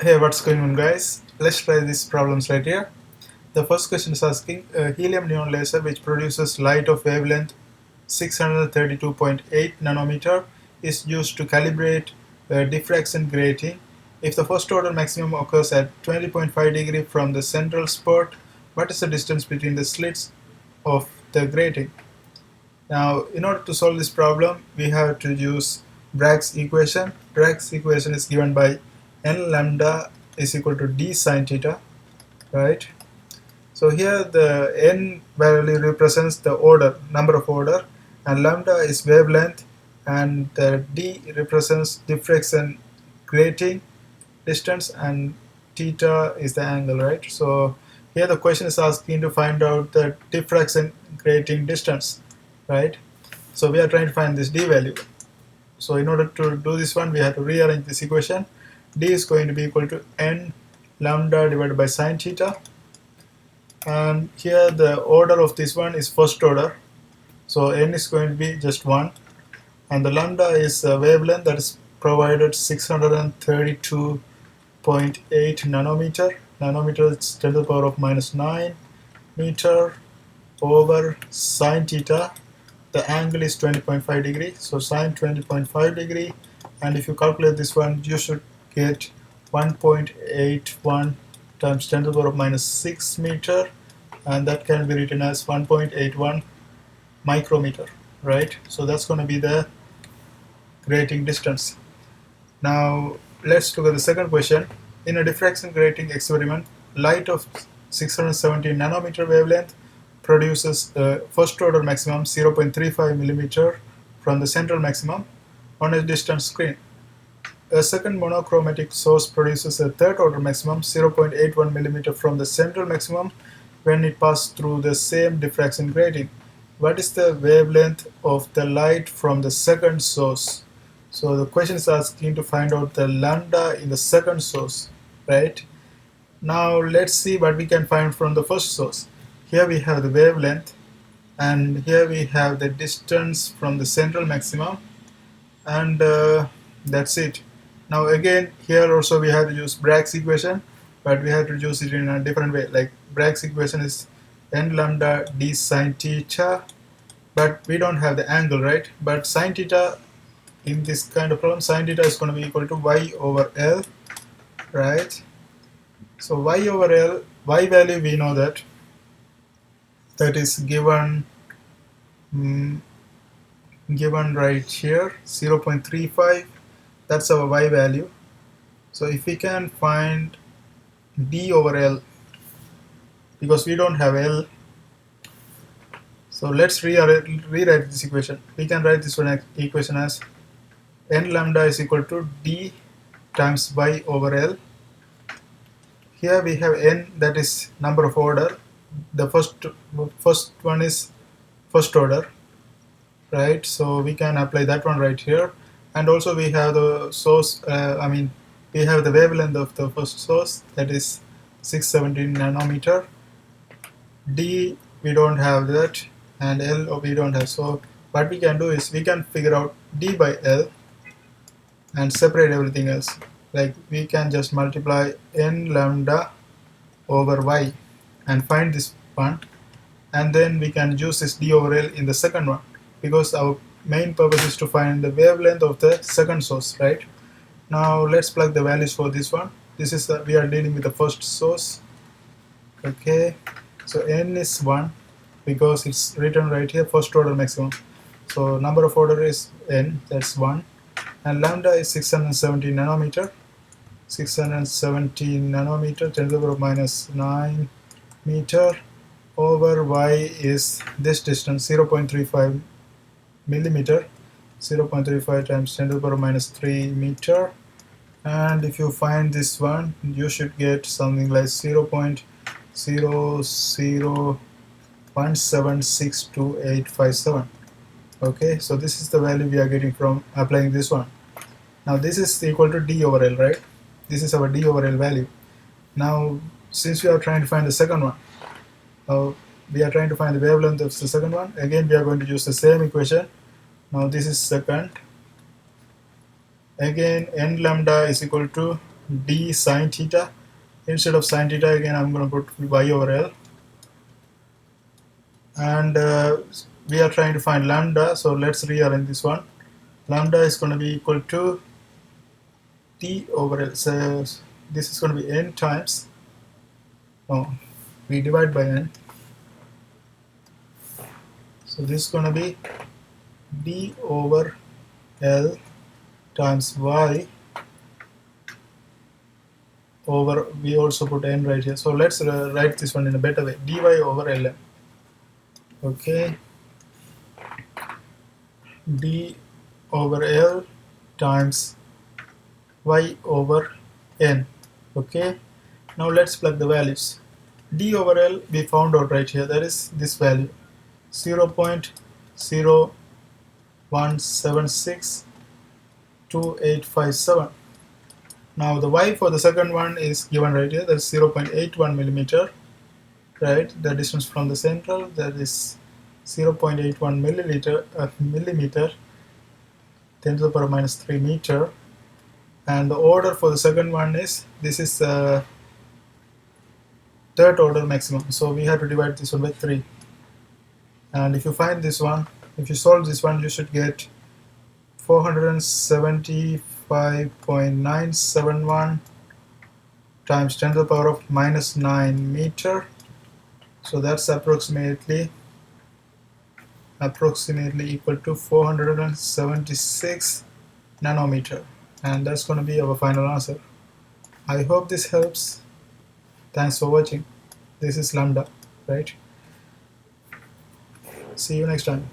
Hey, what's going on, guys? Let's try these problems right here. The first question is asking a helium neon laser which produces light of wavelength 632.8 nanometer is used to calibrate diffraction grating. If the first order maximum occurs at 20.5 degree from the central spot, what is the distance between the slits of the grating? Now, in order to solve this problem, we have to use Bragg's equation. Bragg's equation is given by n lambda is equal to d sine theta, right? So here the n value represents the order, number of order, and lambda is wavelength, and the d represents diffraction grating distance, and theta is the angle, right? So here the question is asking to find out the diffraction grating distance, right? So we are trying to find this d value. So in order to do this one, we have to rearrange this equation. D is going to be equal to n lambda divided by sine theta, and here the order of this one is first order, so n is going to be just 1, and the lambda is a wavelength that is provided 632.8 nanometer. Nanometer is 10 to the power of minus 9 meter over sine theta. The angle is 20.5 degree, so sine 20.5 degree, and if you calculate this one, you should get 1.81 times 10 to the power of minus 6 meter, and that can be written as 1.81 micrometer, right? So that's going to be the grating distance. Now let's look at the second question. In a diffraction grating experiment, light of 617 nanometer wavelength produces a first order maximum 0.35 millimeter from the central maximum on a distant screen. A second monochromatic source produces a third order maximum 0.81 millimeter from the central maximum when it passes through the same diffraction grating. What is the wavelength of the light from the second source? So the question is asking to find out the lambda in the second source, right? Now let's see what we can find from the first source. Here we have the wavelength, and here we have the distance from the central maximum, and that's it. Now again, here also we have to use Bragg's equation, but we have to use it in a different way. Like Bragg's equation is n lambda d sine theta, but we don't have the angle, right? But sine theta, in this kind of problem, sine theta is going to be equal to y over L, right? So y over L, y value we know that is given given right here, 0.35. That's our y value. So if we can find d over L, because we don't have L, so let's rewrite this equation. We can write this one equation as n lambda is equal to d times y over L. Here we have n, that is number of order. The first one is first order, right? So we can apply that one right here, and also we have the source. We have the wavelength of the first source, that is 617 nanometer. D we don't have that, and L we don't have. So what we can do is we can figure out D by L and separate everything else. Like we can just multiply n lambda over y and find this one, and then we can use this d over L in the second one, because our main purpose is to find the wavelength of the second source, right? Now let's plug the values for this one. This is we are dealing with the first source. Okay, so n is 1 because it's written right here, first order maximum. So number of order is n, that's 1, and lambda is 617 nanometer. 617 nanometer, 10 to the power of minus 9 meter, over y is this distance, 0.35 millimeter. 0.35 times 10 to the power of minus 3 meter, and if you find this one, you should get something like 0.00176287. Okay, so this is the value we are getting from applying this one. Now this is equal to d over L, right? This is our d over L value. Now since we are trying to find the second one, we are trying to find the wavelength of the second one. Again, we are going to use the same equation. Now this is second. Again, n lambda is equal to d sine theta. Instead of sine theta, again I'm going to put y over L. And we are trying to find lambda, so let's rearrange this one. Lambda is going to be equal to t over L. So this is going to be n times, we divide by n. So this is going to be d over L times y over, we also put n right here. So let's write this one in a better way, dy over Ln. Okay, d over L times y over n. Okay, now let's plug the values. D over L we found out right here, that is this value, 0.01762857. Now the y for the second one is given right here, that's 0.81 millimeter, right? The distance from the central, that is 0.81 millimeter, 10 to the power minus 3 meter. And the order for the second one is, this is third order maximum, so we have to divide this one by 3. And if you find this one, if you solve this one, you should get 475.971 times 10 to the power of minus 9 meter. So that's approximately equal to 476 nanometer, and that's going to be our final answer. I hope this helps. Thanks for watching. This is lambda, right? See you next time.